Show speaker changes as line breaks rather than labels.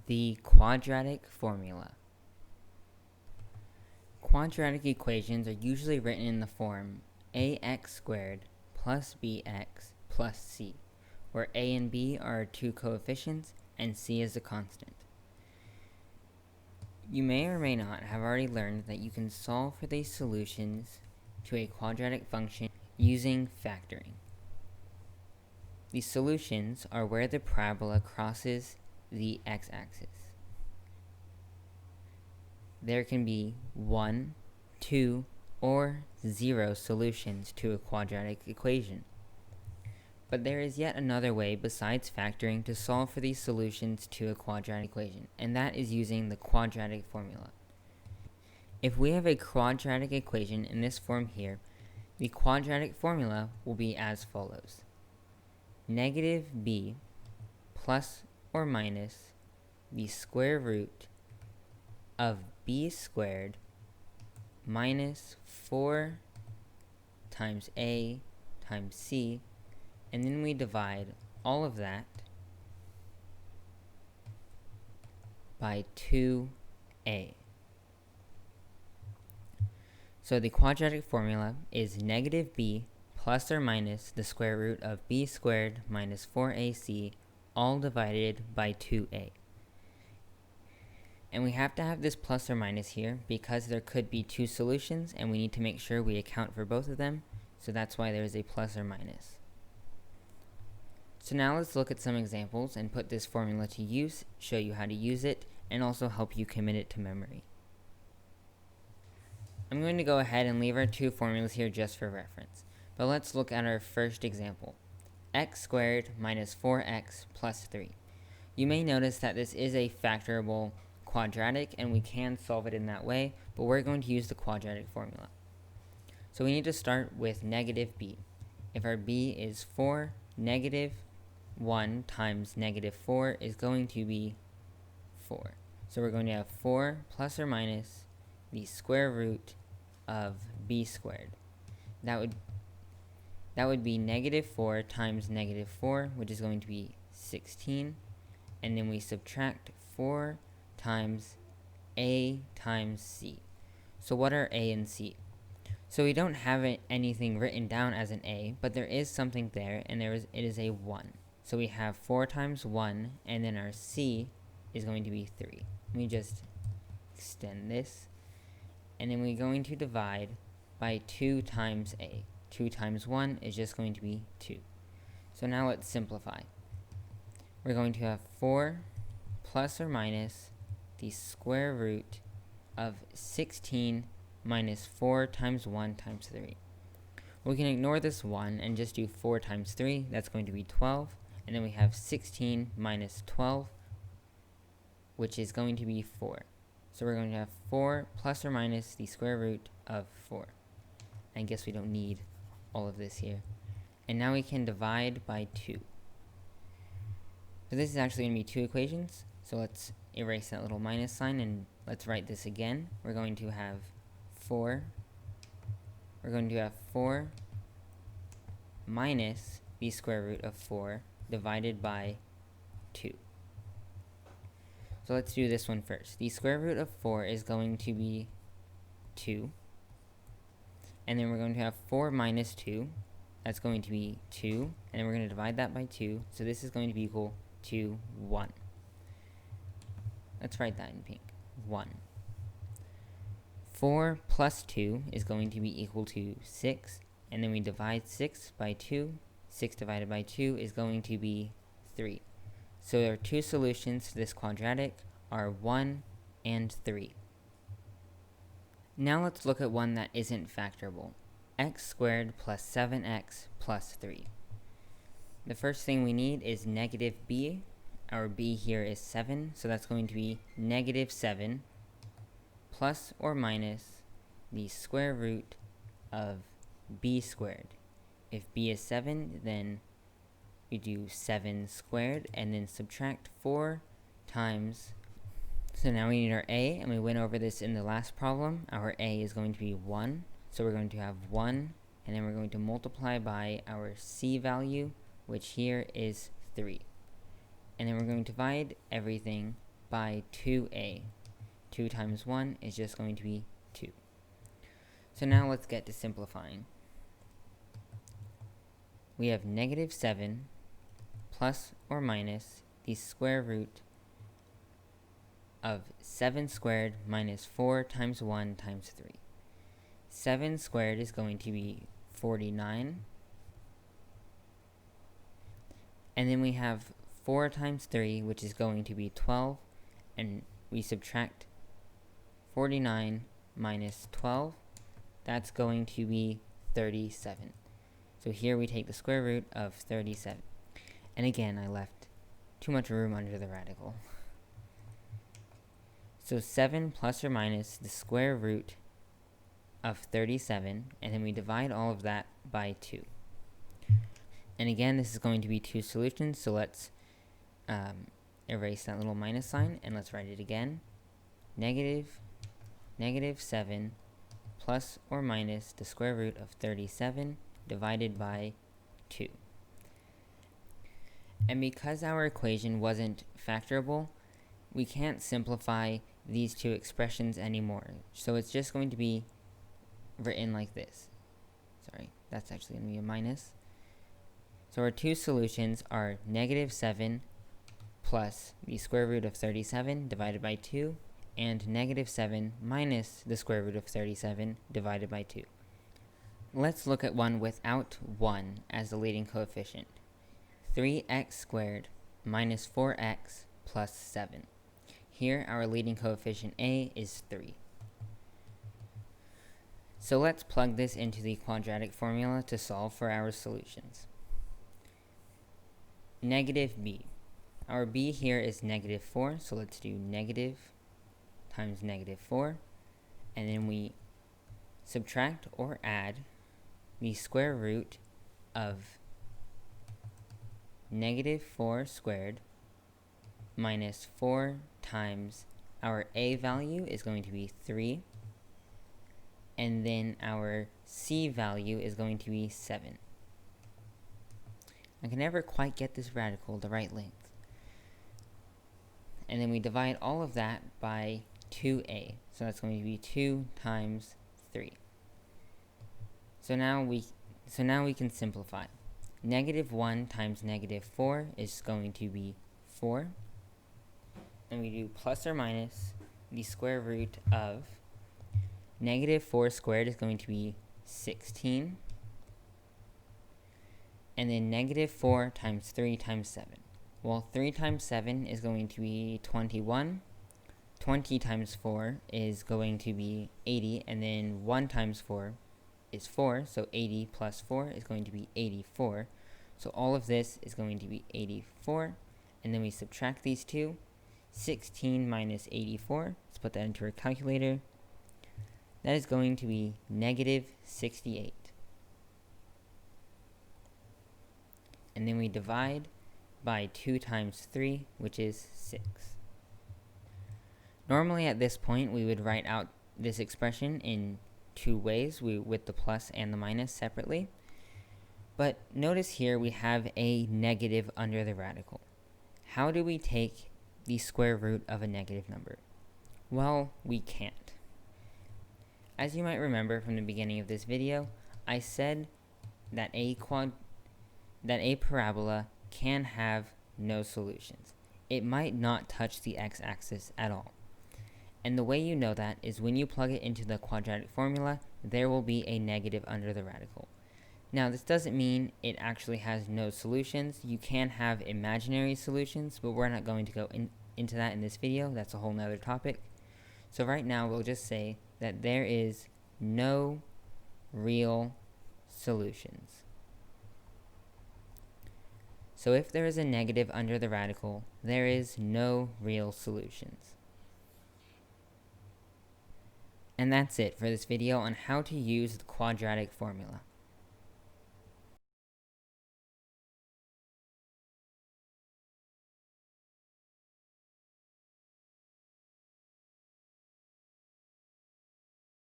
The quadratic formula. Quadratic equations are usually written in the form ax squared plus bx plus c, where a and b are two coefficients and c is a constant. You may or may not have already learned that you can solve for these solutions to a quadratic function using factoring. These solutions are where the parabola crosses the x-axis. There can be 1, 2, or 0 solutions to a quadratic equation. But there is yet another way besides factoring to solve for these solutions to a quadratic equation, and that is using the quadratic formula. If we have a quadratic equation in this form here, the quadratic formula will be as follows. Negative b plus or minus the square root of b squared minus 4 times a times c, and then we divide all of that by 2a. So the quadratic formula is negative b plus or minus the square root of b squared minus 4ac, all divided by 2a. And we have to have this plus or minus here because there could be two solutions and we need to make sure we account for both of them, so that's why there is a plus or minus. So now let's look at some examples and put this formula to use, show you how to use it, and also help you commit it to memory. I'm going to go ahead and leave our two formulas here just for reference. But let's look at our first example, x squared minus 4x plus 3. You may notice that this is a factorable quadratic and we can solve it in that way, but we're going to use the quadratic formula. So we need to start with negative b. If our b is 4, negative 1 times negative 4 is going to be 4. So we're going to have 4 plus or minus the square root of b squared. That would be negative 4 times negative 4, which is going to be 16. And then we subtract 4 times a times c. So what are a and c? So we don't have anything written down as an a, but there is something there, and it is a 1. So we have 4 times 1, and then our c is going to be 3. Let me just extend this. And then we're going to divide by 2 times a. 2 times 1 is just going to be 2. So now let's simplify. We're going to have 4 plus or minus the square root of 16 minus 4 times 1 times 3. We can ignore this 1 and just do 4 times 3. That's going to be 12. And then we have 16 minus 12, which is going to be 4. So we're going to have 4 plus or minus the square root of 4. I guess we don't need all of this here. And now we can divide by 2. So this is actually going to be two equations. So let's erase that little minus sign and let's write this again. We're going to have 4. We're going to have 4 minus the square root of 4 divided by 2. So let's do this one first. The square root of 4 is going to be 2. And then we're going to have 4 minus 2. That's going to be 2. And then we're going to divide that by 2. So this is going to be equal to 1. Let's write that in pink. 1. 4 plus 2 is going to be equal to 6. And then we divide 6 by 2. 6 divided by 2 is going to be 3. So our two solutions to this quadratic are 1 and 3. Now let's look at one that isn't factorable. X squared plus 7x plus 3. The first thing we need is negative b. Our b here is 7, so that's going to be negative 7 plus or minus the square root of b squared. If b is 7, then we do 7 squared and then subtract 4 times. So now we need our a, and we went over this in the last problem. Our a is going to be 1, so we're going to have 1, and then we're going to multiply by our c value, which here is 3. And then we're going to divide everything by 2a. 2 times 1 is just going to be 2. So now let's get to simplifying. We have negative 7 plus or minus the square root of 7 squared minus 4 times 1 times 3. 7 squared is going to be 49. And then we have 4 times 3, which is going to be 12. And we subtract 49 minus 12. That's going to be 37. So here we take the square root of 37. And again, I left too much room under the radical. So 7 plus or minus the square root of 37, and then we divide all of that by 2. And again, this is going to be 2 solutions, so let's erase that little minus sign, and let's write it again. Negative 7 plus or minus the square root of 37 divided by 2. And because our equation wasn't factorable, we can't simplify these two expressions anymore. So it's just going to be written like this. Sorry, that's actually going to be a minus. So our two solutions are negative 7 plus the square root of 37 divided by 2, and negative 7 minus the square root of 37 divided by 2. Let's look at one without 1 as the leading coefficient. 3x squared minus 4x plus 7. Here our leading coefficient a is 3. So let's plug this into the quadratic formula to solve for our solutions. Negative b. Our b here is negative 4, so let's do negative times negative 4, and then we subtract or add the square root of negative 4 squared minus 4 times our a value is going to be 3, and then our c value is going to be 7. I can never quite get this radical the right length. And then we divide all of that by 2a, so that's going to be 2 times 3. So now we can simplify. Negative 1 times negative 4 is going to be 4. And we do plus or minus the square root of negative 4 squared is going to be 16. And then negative 4 times 3 times 7. Well, 3 times 7 is going to be 21. 20 times 4 is going to be 80. And then 1 times 4 is 4. So 80 plus 4 is going to be 84. So all of this is going to be 84. And then we subtract these two. 16 minus 84. Let's put that into our calculator. That is going to be negative 68. And then we divide by 2 times 3, which is 6. Normally at this point, we would write out this expression in two ways, with the plus and the minus separately. But notice here we have a negative under the radical. How do we take the square root of a negative number? Well, we can't. As you might remember from the beginning of this video, I said that a parabola can have no solutions. It might not touch the x-axis at all. And the way you know that is when you plug it into the quadratic formula, there will be a negative under the radical. Now, this doesn't mean it actually has no solutions. You can have imaginary solutions, but we're not going to go into that in this video. That's a whole nother topic. So right now, we'll just say that there is no real solutions. So if there is a negative under the radical, there is no real solutions. And that's it for this video on how to use the quadratic formula.